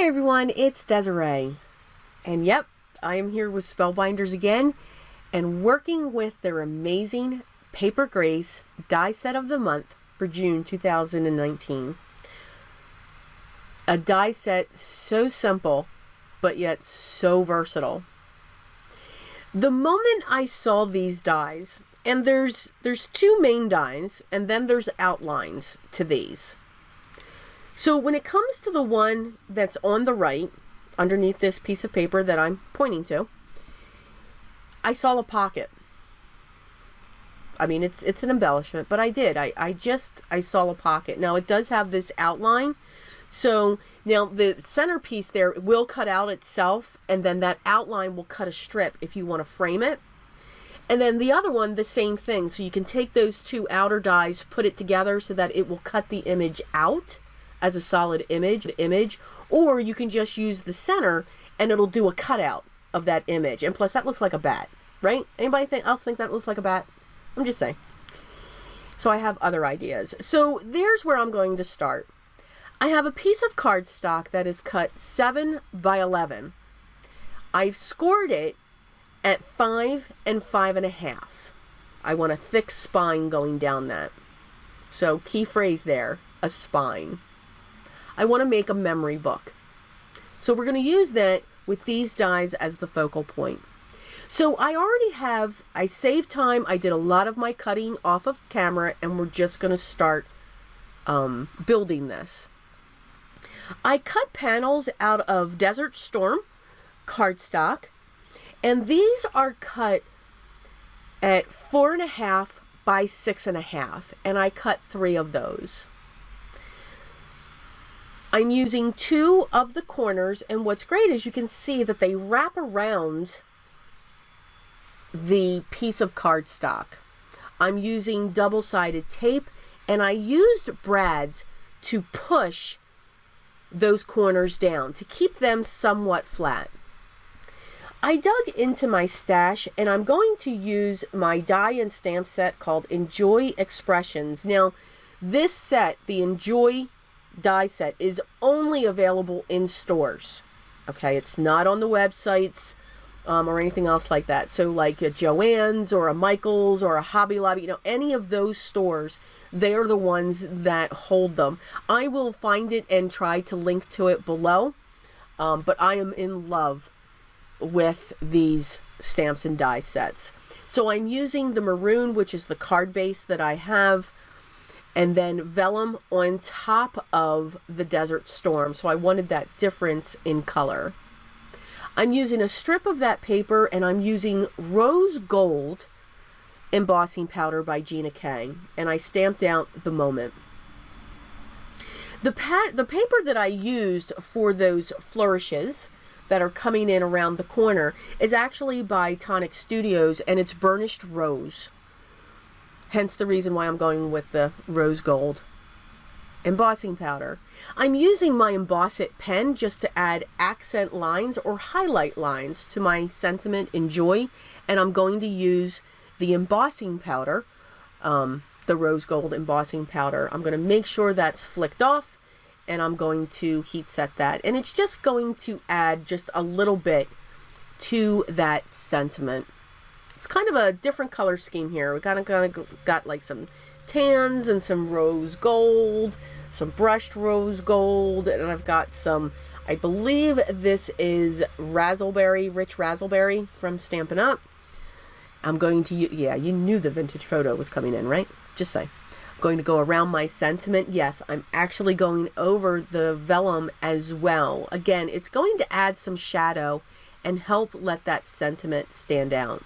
Hi everyone, it's Desiree, and yep, I am here with Spellbinders again and working with their amazing Paper Grace die set of the month for June 2019. A die set so simple but yet so versatile. The moment I saw these dies, and there's two main dies and then there's outlines to these. So when it comes to the one that's on the right, underneath this piece of paper that I'm pointing to, I saw a pocket. I mean, it's an embellishment, but I did. I saw a pocket. Now, it does have this outline. So now the centerpiece there will cut out itself, and then that outline will cut a strip if you want to frame it. And then the other one, the same thing. So you can take those two outer dies, put it together so that it will cut the image out as a solid image, or you can just use the center and it'll do a cutout of that image. And plus that looks like a bat, right? Anybody else think that looks like a bat? I'm just saying. So I have other ideas. So there's where I'm going to start. I have a piece of cardstock that is cut 7 by 11. I've scored it at 5 and 5.5. I want a thick spine going down that. So key phrase there, a spine. I want to make a memory book. So we're going to use that with these dies as the focal point. So I saved time. I did a lot of my cutting off of camera, and we're just going to start building this. I cut panels out of Desert Storm cardstock, and these are cut at 4.5 by 6.5, and I cut 3 of those. I'm using 2 of the corners, and what's great is you can see that they wrap around the piece of cardstock. I'm using double-sided tape, and I used brads to push those corners down to keep them somewhat flat. I dug into my stash, and I'm going to use my die and stamp set called ENJOY Expressions. Now, this set, the ENJOY die set, is only available in stores. Okay, it's not on the websites or anything else like that. So like a Joann's or a Michael's or a Hobby Lobby, any of those stores, they are the ones that hold them. I will find it and try to link to it below, but I am in love with these stamps and die sets. So I'm using the maroon, which is the card base that I have, and then vellum on top of the Desert Storm. So I wanted that difference in color. I'm using a strip of that paper, and I'm using rose gold embossing powder by Gina K, and I stamped out the moment. The paper that I used for those flourishes that are coming in around the corner is actually by Tonic Studios, and it's burnished rose. Hence the reason why I'm going with the rose gold embossing powder. I'm using my Emboss It pen just to add accent lines or highlight lines to my sentiment Enjoy, and I'm going to use the embossing powder, the rose gold embossing powder. I'm going to make sure that's flicked off, and I'm going to heat set that, and it's just going to add just a little bit to that sentiment. It's kind of a different color scheme here. We kind of got like some tans and some rose gold, some brushed rose gold, and I've got some, I believe this is razzleberry, rich razzleberry from Stampin' Up. I'm going to, yeah, you knew the vintage photo was coming in, right? Just say. I'm going to go around my sentiment. Yes, I'm actually going over the vellum as well. Again, it's going to add some shadow and help let that sentiment stand out.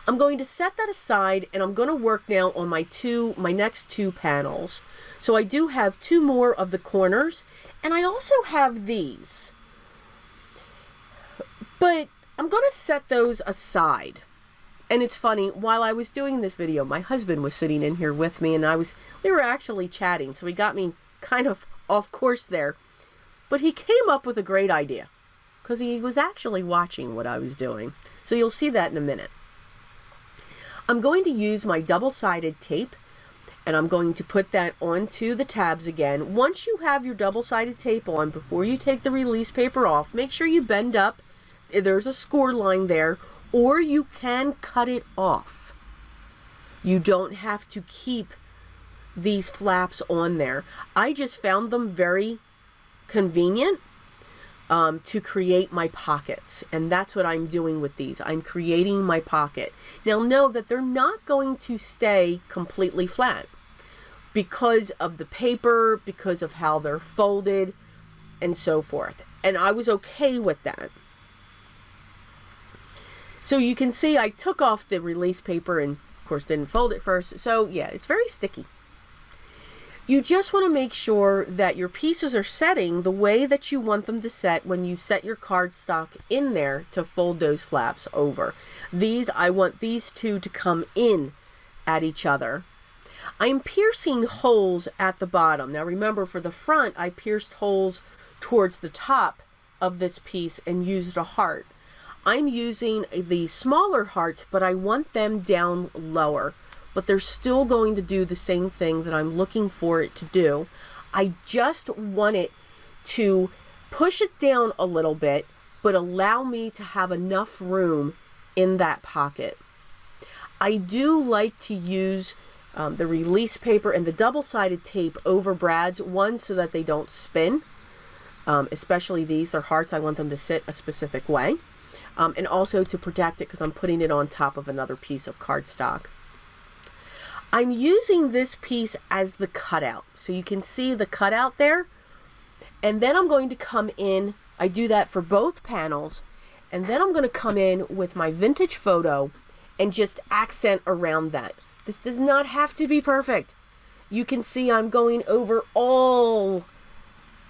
I'm going to set that aside, and I'm going to work now on my next 2 panels. So I do have 2 more of the corners, and I also have these. But I'm going to set those aside. And it's funny, while I was doing this video, my husband was sitting in here with me, and we were actually chatting, so he got me kind of off course there. But he came up with a great idea, because he was actually watching what I was doing. So you'll see that in a minute. I'm going to use my double-sided tape, And I'm going to put that onto the tabs again. Once you have your double-sided tape on, before you take the release paper off, make sure you bend up. There's a score line there, or you can cut it off. You don't have to keep these flaps on there. I just found them very convenient to create my pockets, and that's what I'm doing with these. I'm creating my pocket. Now know that they're not going to stay completely flat because of the paper, because of how they're folded, and so forth. And I was okay with that. So you can see I took off the release paper and of course didn't fold it first. So yeah, it's very sticky. You just want to make sure that your pieces are setting the way that you want them to set when you set your cardstock in there to fold those flaps over. I want these two to come in at each other. I'm piercing holes at the bottom. Now remember, for the front, I pierced holes towards the top of this piece and used a heart. I'm using the smaller hearts, but I want them down lower. But they're still going to do the same thing that I'm looking for it to do. I just want it to push it down a little bit, but allow me to have enough room in that pocket. I do like to use the release paper and the double-sided tape over brads, one, so that they don't spin, especially these. They're hearts. I want them to sit a specific way, and also to protect it because I'm putting it on top of another piece of cardstock. I'm using this piece as the cutout, so you can see the cutout there, and then I'm going to come in. I do that for both panels, and then I'm going to come in with my vintage photo and just accent around that. This does not have to be perfect. You can see I'm going over all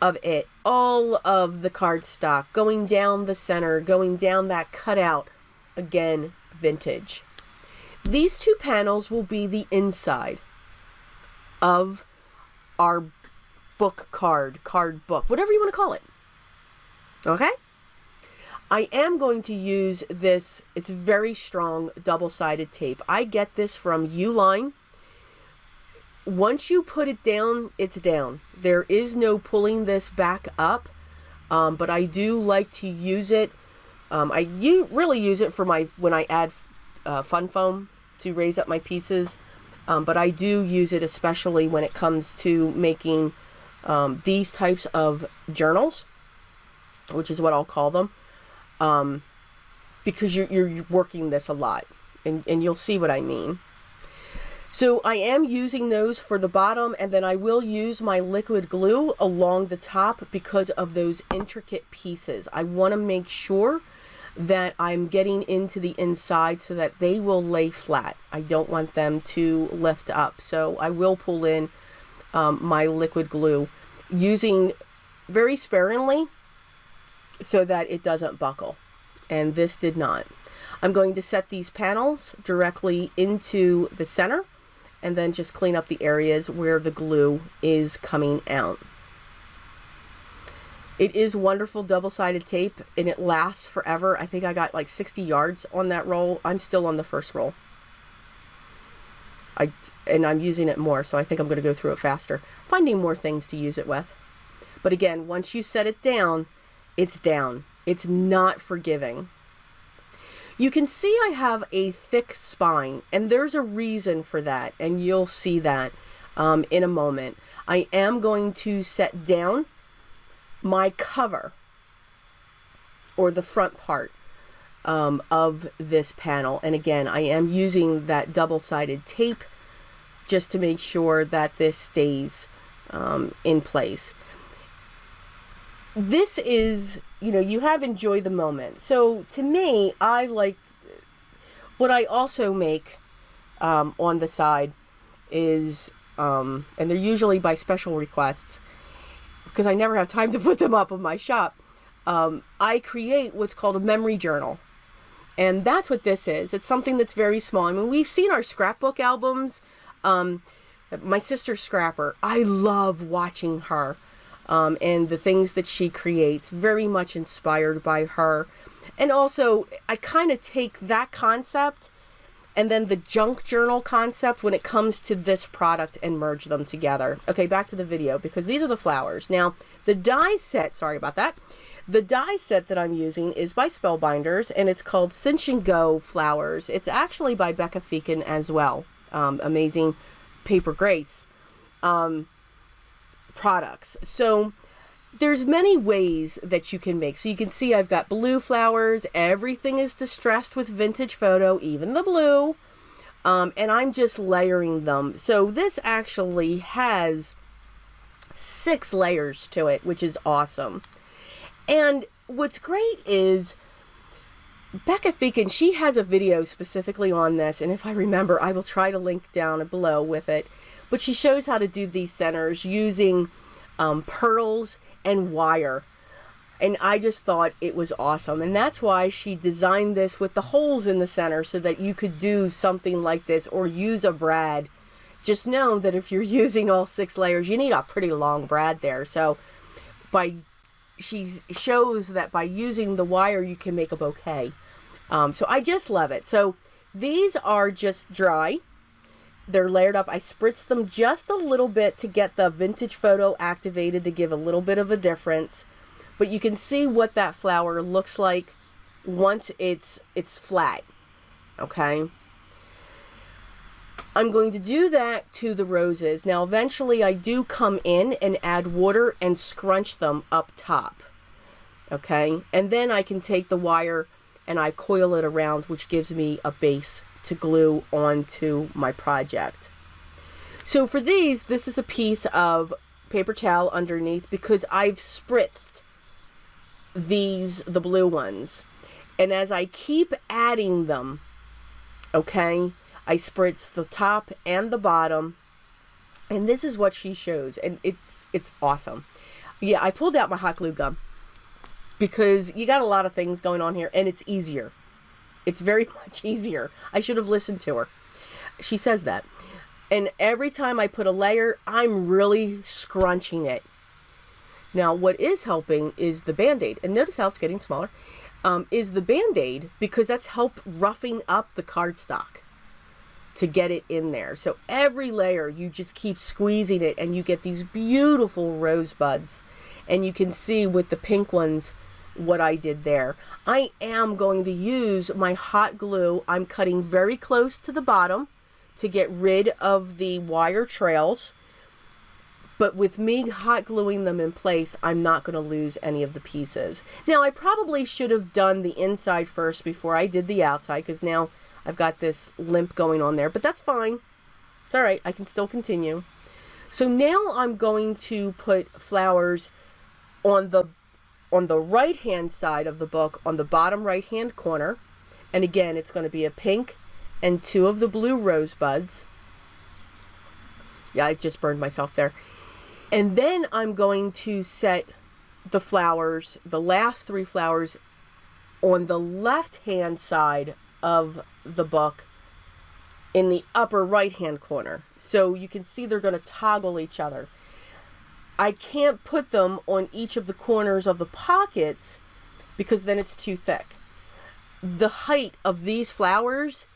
of it, all of the cardstock, going down the center, going down that cutout. Again, vintage. These two panels will be the inside of our book card book, whatever you want to call it. Okay? I am going to use this, it's very strong double-sided tape. I get this from Uline. Once you put it down, it's down. There is no pulling this back up, but I do like to use it. Really use it for when I add fun foam to raise up my pieces, but I do use it especially when it comes to making these types of journals, which is what I'll call them. Because you're working this a lot, and you'll see what I mean. So I am using those for the bottom, and then I will use my liquid glue along the top because of those intricate pieces. I want to make sure that I'm getting into the inside so that they will lay flat. I don't want them to lift up, so I will pull in my liquid glue, using very sparingly so that it doesn't buckle, and this did not. I'm going to set these panels directly into the center and then just clean up the areas where the glue is coming out. It is wonderful double-sided tape, and it lasts forever. I think I got like 60 yards on that roll. I'm still on the first roll. And I'm using it more, so I think I'm going to go through it faster, finding more things to use it with. But again, once you set it down, it's down. It's not forgiving. You can see I have a thick spine, and there's a reason for that, and you'll see that in a moment. I am going to set down my cover, or the front part of this panel, and again, I am using that double-sided tape just to make sure that this stays in place. This is, you have enjoy the moment. So to me, I like, what I also make on the side is, and they're usually by special requests, because I never have time to put them up in my shop, I create what's called a memory journal. And that's what this is. It's something that's very small. I mean, we've seen our scrapbook albums. My sister Scrapper, I love watching her. And the things that she creates, very much inspired by her. And also, I kind of take that concept and then the junk journal concept when it comes to this product and merge them together. Okay, back to the video, because these are the flowers. Now, the die set, sorry about that. The die set that I'm using is by Spellbinders, and it's called Cinch and Go Flowers. It's actually by Becca Feeken as well. Amazing Paper Grace products. So there's many ways that you can make. So you can see I've got blue flowers. Everything is distressed with vintage photo, even the blue. And I'm just layering them. So this actually has 6 layers to it, which is awesome. And what's great is Becca Feeken, she has a video specifically on this. And if I remember, I will try to link down below with it. But she shows how to do these centers using pearls and wire, and I just thought it was awesome, and that's why she designed this with the holes in the center so that you could do something like this or use a brad. Just know that if you're using all 6 layers, you need a pretty long brad there. So she shows that by using the wire you can make a bouquet. So I just love it. So these are just dry. They're layered up. I spritzed them just a little bit to get the vintage photo activated to give a little bit of a difference. But you can see what that flower looks like once it's flat. Okay. I'm going to do that to the roses. Now eventually I do come in and add water and scrunch them up top. Okay. And then I can take the wire and I coil it around, which gives me a base to glue onto my project. So for these, this is a piece of paper towel underneath because I've spritzed the blue ones. And as I keep adding them, okay, I spritz the top and the bottom. And this is what she shows. And it's awesome. Yeah, I pulled out my hot glue gun because you got a lot of things going on here and it's easier. It's very much easier. I should have listened to her. She says that. And every time I put a layer, I'm really scrunching it. Now, what is helping is the Band-Aid. And notice how it's getting smaller. Is the Band-Aid, because that's help roughing up the cardstock to get it in there. So every layer, you just keep squeezing it and you get these beautiful rosebuds. And you can see with the pink ones what I did there. I am going to use my hot glue. I'm cutting very close to the bottom to get rid of the wire trails. But with me hot gluing them in place, I'm not going to lose any of the pieces. Now, I probably should have done the inside first before I did the outside, because now I've got this limp going on there. But that's fine. It's all right. I can still continue. So now I'm going to put flowers on the right hand side of the book, on the bottom right hand corner. And again, it's going to be a pink and 2 of the blue rosebuds. Yeah, I just burned myself there. And then I'm going to set the flowers, the last 3 flowers, on the left hand side of the book in the upper right hand corner. So you can see they're going to toggle each other. I can't put them on each of the corners of the pockets because then it's too thick. The height of these flowers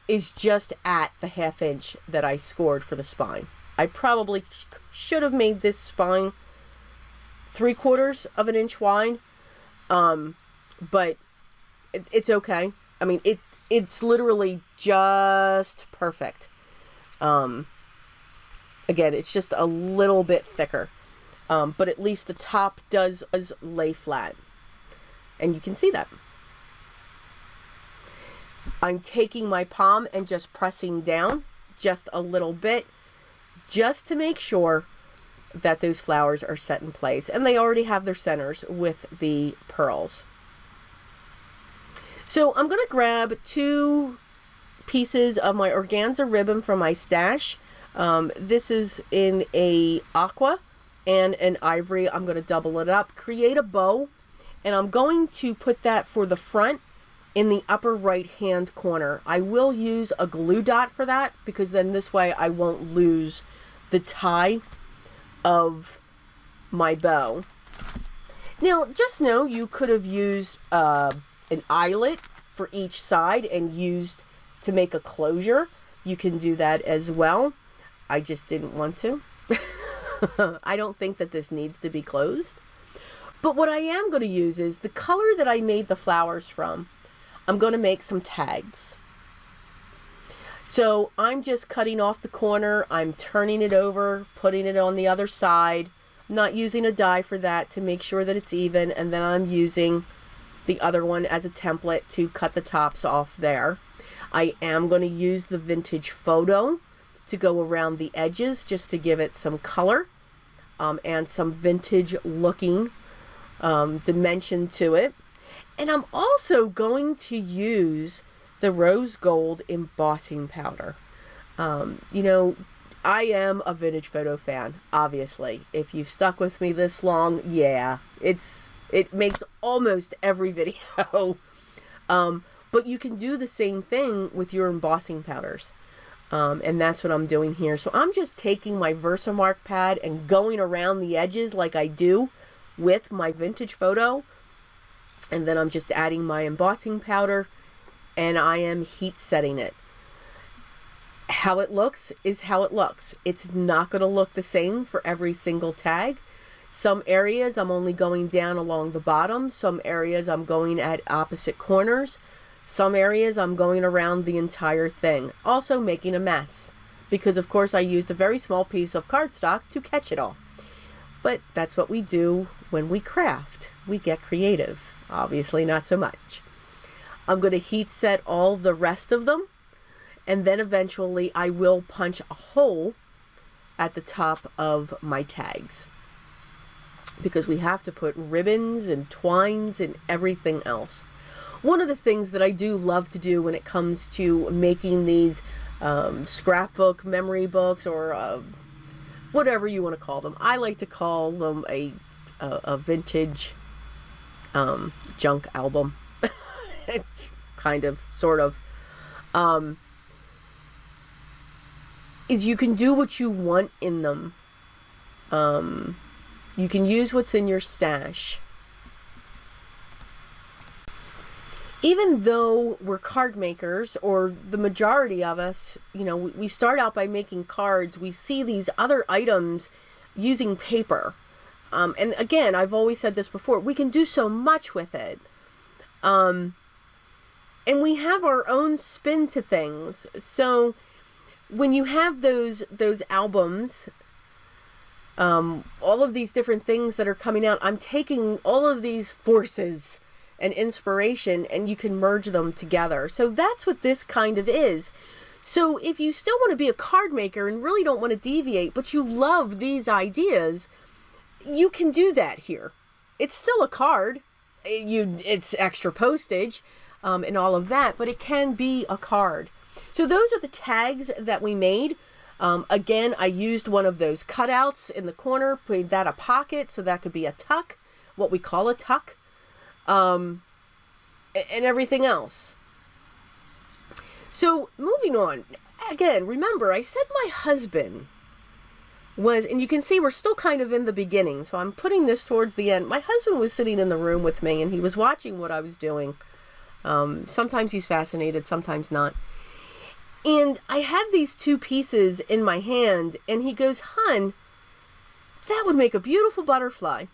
is just at the 1/2 inch that I scored for the spine. I probably should have made this spine 3/4 of an inch wide, but it's okay. I mean, it's literally just perfect. Again, it's just a little bit thicker. But at least the top does lay flat. And you can see that. I'm taking my palm and just pressing down just a little bit, just to make sure that those flowers are set in place. And they already have their centers with the pearls. So I'm going to grab 2 pieces of my organza ribbon from my stash. This is in a aqua and an ivory. I'm going to double it up, create a bow, and I'm going to put that for the front in the upper right hand corner. I will use a glue dot for that because then this way I won't lose the tie of my bow. Now just know you could have used an eyelet for each side and used to make a closure, you can do that as well. I just didn't want to. I don't think that this needs to be closed. But what I am going to use is the color that I made the flowers from. I'm going to make some tags. So I'm just cutting off the corner. I'm turning it over, putting it on the other side. I'm not using a die for that to make sure that it's even. And then I'm using the other one as a template to cut the tops off there. I am going to use the vintage photo to go around the edges just to give it some color and some vintage looking dimension to it. And I'm also going to use the rose gold embossing powder. You know, I am a vintage photo fan, obviously. If you've stuck with me this long, yeah, it makes almost every video. But you can do the same thing with your embossing powders. And that's what I'm doing here. So I'm just taking my Versamark pad and going around the edges like I do with my vintage photo. And then I'm just adding my embossing powder and I am heat setting it. How it looks is how it looks. It's not going to look the same for every single tag. Some areas I'm only going down along the bottom. Some areas I'm going at opposite corners. Some areas I'm going around the entire thing. Also making a mess. Because of course I used a very small piece of cardstock to catch it all. But that's what we do when we craft. We get creative. Obviously not so much. I'm going to heat set all the rest of them. And then eventually I will punch a hole at the top of my tags. Because we have to put ribbons and twines and everything else. One of the things that I do love to do when it comes to making these scrapbook, memory books, or whatever you want to call them. I like to call them a vintage junk album. Kind of, sort of. Is you can do what you want in them. You can use what's in your stash. Even though we're card makers, or the majority of us, you know, we start out by making cards, we see these other items using paper. And again, I've always said this before, we can do so much with it. And we have our own spin to things. So when you have those albums, all of these different things that are coming out, I'm taking all of these forces and inspiration and you can merge them together. So that's what this kind of is. So if you still want to be a card maker and really don't want to deviate, but you love these ideas, you can do that here. It's still a card. It's extra postage and all of that, but it can be a card. So those are the tags that we made. Again, I used one of those cutouts in the corner, made that a pocket, so that could be a tuck, what we call a tuck, and everything else. So moving on, again, remember I said my husband was, and you can see we're still kind of in the beginning, so I'm putting this towards the end. My husband was sitting in the room with me and he was watching what I was doing. Sometimes he's fascinated, sometimes not. And I had these two pieces in my hand and he goes, "Hun, that would make a beautiful butterfly."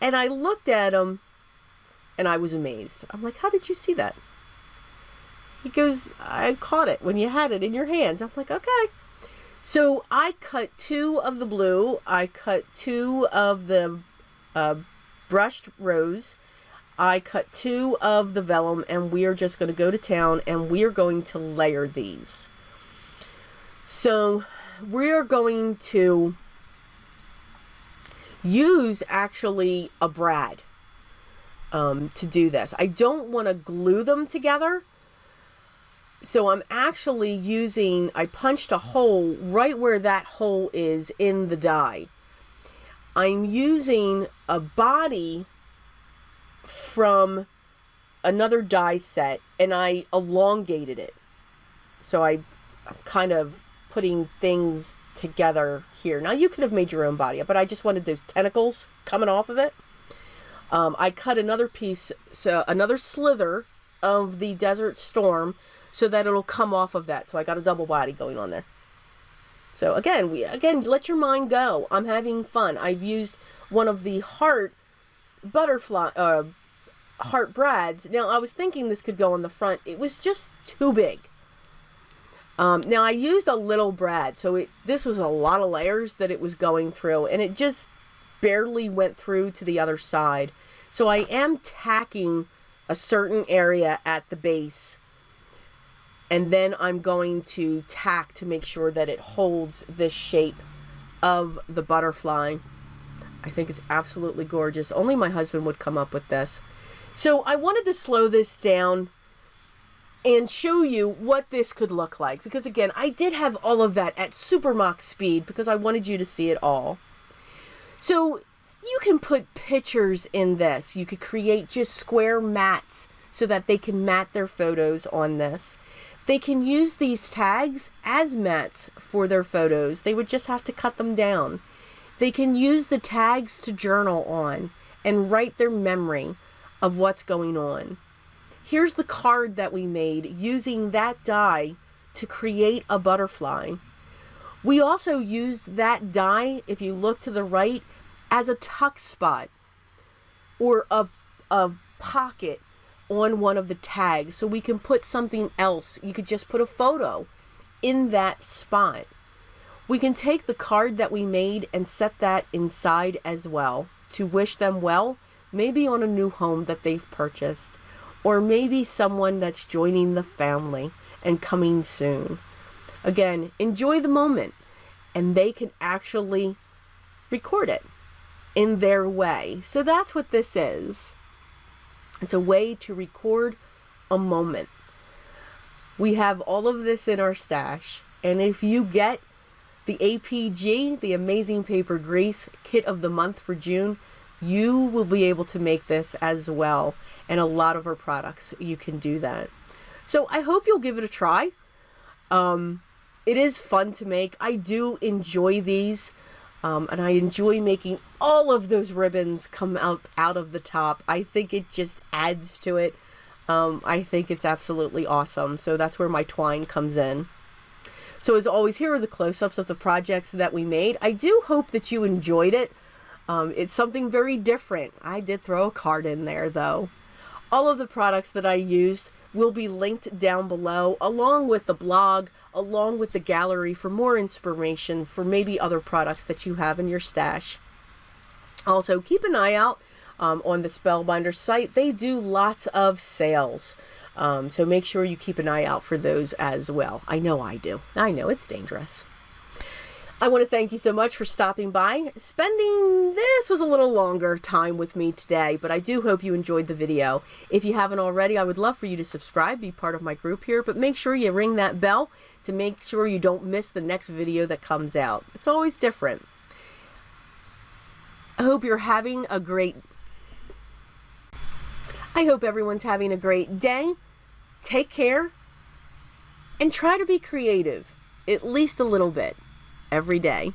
And I looked at him and I was amazed. I'm like, "How did you see that?" He goes, "I caught it when you had it in your hands." I'm like, "Okay." So I cut 2 of the blue. I cut 2 of the brushed rose. I cut 2 of the vellum, and we are just going to go to town and we are going to layer these. So we are going to use actually a brad to do this. I don't want to glue them together. So I'm actually using, I punched a hole right where that hole is in the die. I'm using a body from another die set and I elongated it. So I'm kind of putting things together here. Now you could have made your own body, but I just wanted those tentacles coming off of it. I cut another piece, so another slither of the Desert Storm. so that it'll come off of that. So I got a double body going on there. So again, let your mind go. I'm having fun. I've used one of the heart butterfly, heart brads. Now, I was thinking this could go on the front. It was just too big. Now, I used a little brad, so this was a lot of layers that it was going through, and it just barely went through to the other side. So I am tacking a certain area at the base, and then I'm going to tack to make sure that it holds this shape of the butterfly. I think it's absolutely gorgeous. Only my husband would come up with this. So I wanted to slow this down and show you what this could look like. Because again, I did have all of that at super mock speed because I wanted you to see it all. So you can put pictures in this. You could create just square mats so that they can mat their photos on this. They can use these tags as mats for their photos. They would just have to cut them down. They can use the tags to journal on and write their memory of what's going on. Here's the card that we made using that die to create a butterfly. We also used that die, if you look to the right, as a tuck spot or a pocket on one of the tags, so we can put something else. You could just put a photo in that spot. We can take the card that we made and set that inside as well to wish them well, maybe on a new home that they've purchased, or maybe someone that's joining the family and coming soon. Again, enjoy the moment, and they can actually record it in their way. So that's what this is. It's a way to record a moment. We have all of this in our stash, and if you get the APG, the Amazing Paper Grease Kit of the Month for June, you will be able to make this as well. And a lot of our products, you can do that. So I hope you'll give it a try. It is fun to make. I do enjoy these. And I enjoy making all of those ribbons come out of the top. I think it just adds to it. I think it's absolutely awesome. So that's where my twine comes in. So as always, here are the close-ups of the projects that we made. I do hope that you enjoyed it. It's something very different. I did throw a card in there, though. All of the products that I used will be linked down below, along with the blog, along with the gallery for more inspiration for maybe other products that you have in your stash. Also, keep an eye out on the Spellbinders site. They do lots of sales. So make sure you keep an eye out for those as well. I know I do. I know it's dangerous. I want to thank you so much for stopping by. This was a little longer time with me today, but I do hope you enjoyed the video. If you haven't already, I would love for you to subscribe, be part of my group here, but make sure you ring that bell to make sure you don't miss the next video that comes out. It's always different. I hope everyone's having a great day. Take care and try to be creative, at least a little bit, every day.